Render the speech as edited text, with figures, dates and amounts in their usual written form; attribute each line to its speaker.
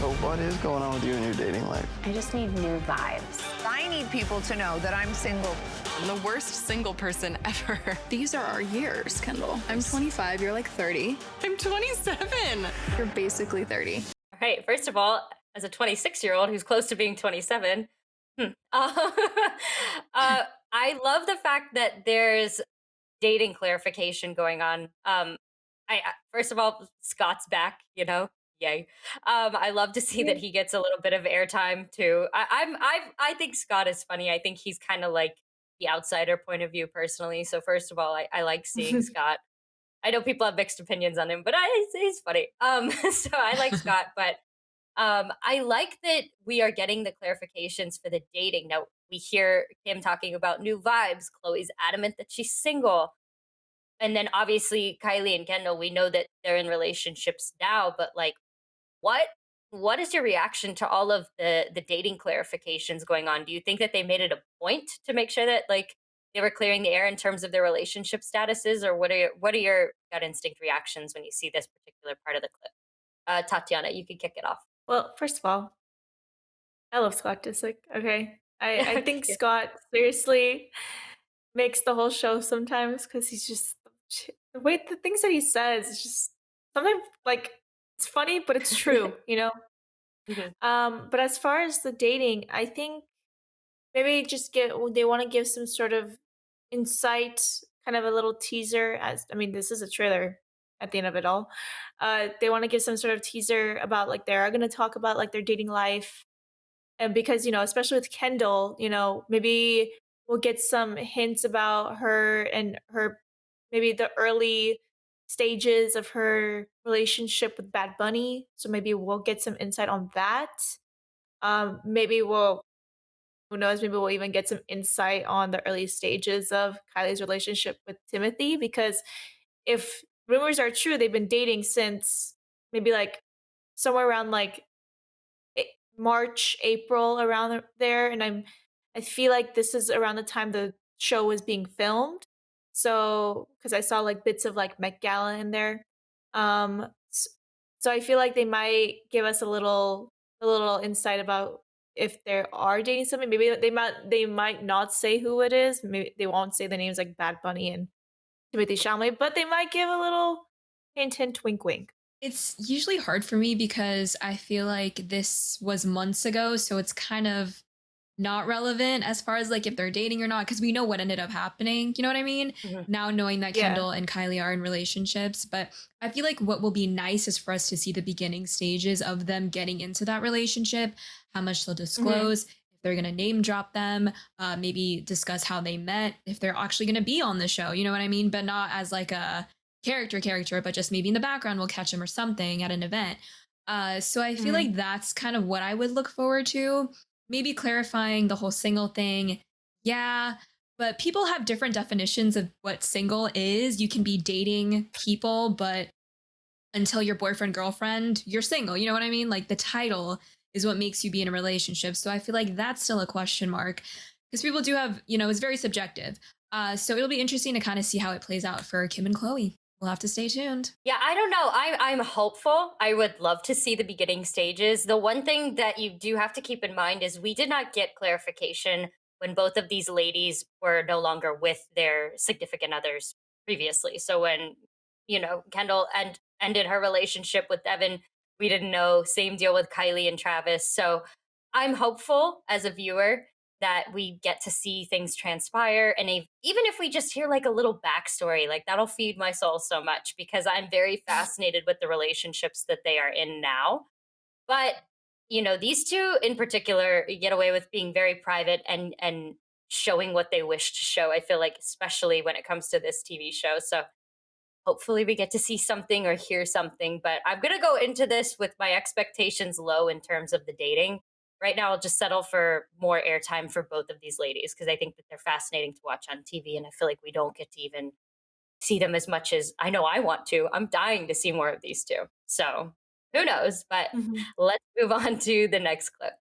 Speaker 1: So what is going on with you in your dating life?
Speaker 2: I just need new vibes.
Speaker 3: I need people to know that I'm single.
Speaker 4: I'm the worst single person ever. These are our years, Kendall. I'm 25, you're like 30. I'm 27. You're basically 30.
Speaker 5: All right, first of all, as a 26-year-old who's close to being 27, I love the fact that there's dating clarification going on. First of all, Scott's back, yay. I love to see that he gets a little bit of airtime too. I think Scott is funny. I think he's kind of like the outsider point of view personally. So first of all, I like seeing Scott. I know people have mixed opinions on him, but he's funny. So I like Scott, but I like that we are getting the clarifications for the dating. Now we hear him talking about new vibes. Chloe's adamant that she's single. And then obviously Kylie and Kendall, we know that they're in relationships now, but like what what is your reaction to all of the dating clarifications going on? Do you think that they made it a point to make sure that like they were clearing the air in terms of their relationship statuses, or what are your gut instinct reactions when you see this particular part of the clip? Tatiana, you could kick it off.
Speaker 6: Well, first of all, I love Scott Disick. Okay, I think
Speaker 5: Yeah.
Speaker 6: Scott seriously makes the whole show sometimes because he's just the way the things that he says is just sometimes like it's funny, but it's true, you know.
Speaker 5: Mhm.
Speaker 6: But as far as the dating, I think maybe just get they want to give some sort of insight, kind of a little teaser. As I mean, this is a trailer at the end of it all. They want to give some sort of teaser about like they are going to talk about like their dating life, and because especially with Kendall, maybe we'll get some hints about her and her maybe the early stages of her relationship with Bad Bunny. So maybe we'll get some insight on that. Maybe we'll who knows, maybe we'll even get some insight on the early stages of Kylie's relationship with Timothy because if rumors are true, they've been dating since maybe like somewhere around like March, April, around there, and I feel like this is around the time the show was being filmed. So, because I saw like bits of like Met Gala in there, s so I feel like they might give us a little insight about if they are dating somebody. Maybe they might not say who it is. Maybe they won't say the names like Bad Bunny and Timothy Chalamet, but they might give a little hint, hint, wink, wink.
Speaker 7: It's usually hard for me because I feel like this was months ago, so it's kind of not relevant as far as like if they're dating or not because we know what ended up happening. You know what I mean?
Speaker 5: Mhm.
Speaker 7: Now knowing that
Speaker 6: Yeah.
Speaker 7: Kendall and Kylie are in relationships, but I feel like what will be nice is for us to see the beginning stages of them getting into that relationship, how much they'll
Speaker 6: Mhm.
Speaker 7: disclose, if they're going to name drop them, maybe discuss how they met, if they're actually going to be on the show, you know what I mean? But not as like a character, but just maybe in the background we'll catch them or something at an event. So I feel
Speaker 6: Mhm.
Speaker 7: like that's kind of what I would look forward to. Maybe clarifying the whole single thing. Yeah, but people have different definitions of what single is. You can be dating people, but until your boyfriend, girlfriend, you're single. You know what I mean? Like the title is what makes you be in a relationship. So I feel like that's still a question mark because people do have, it's very subjective. So it'll be interesting to kind of see how it plays out for Kim and Chloe. We'll have to stay tuned.
Speaker 5: Yeah, I don't know. I'm hopeful. I would love to see the beginning stages. The one thing that you do have to keep in mind is we did not get clarification when both of these ladies were no longer with their significant others previously. So when, Kendall ended her relationship with Evan, we didn't know. Same deal with Kylie and Travis. So I'm hopeful as a viewer that we get to see things transpire. And even if we just hear like a little backstory, like that'll feed my soul so much because I'm very fascinated with the relationships that they are in now. But, these two in particular get away with being very private and showing what they wish to show. I feel like, especially when it comes to this TV show. So hopefully we get to see something or hear something, but I'm going to go into this with my expectations low in terms of the dating. Right now I'll just settle for more airtime for both of these ladies because I think that they're fascinating to watch on TV, and I feel like we don't get to even see them as much as I know I want to. I'm dying to see more of these two. So, who knows, but
Speaker 6: Mhm.
Speaker 5: let's move on to the next clip.